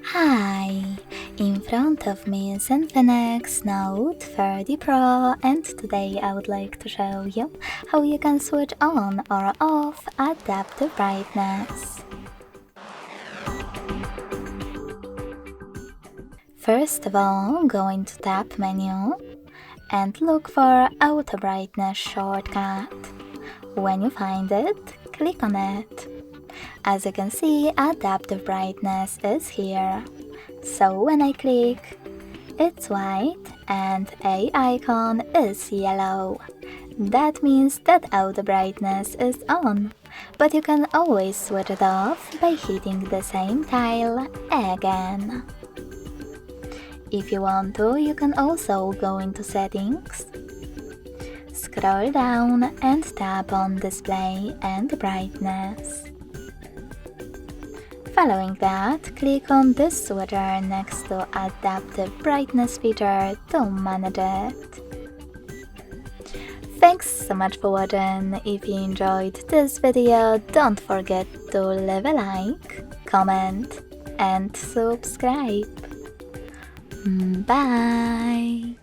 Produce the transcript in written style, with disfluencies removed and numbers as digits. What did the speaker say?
Hi! In front of me is INFINIX Note 30 Pro, and today I would like to show you how you can switch on or off adaptive brightness. First of all, go into Tab menu and look for Auto Brightness shortcut. When you find it, click on it. As you can see, adaptive brightness is here. So when I click, it's white and a icon is yellow. That means that auto brightness is on, but you can always switch it off by hitting the same tile again. If you want to, you can also go into settings, scroll down and tap on display and brightness. Following that, click on this switcher next to adaptive brightness feature to manage it. Thanks so much for watching. If you enjoyed this video, don't forget to leave a like, comment and subscribe. Bye!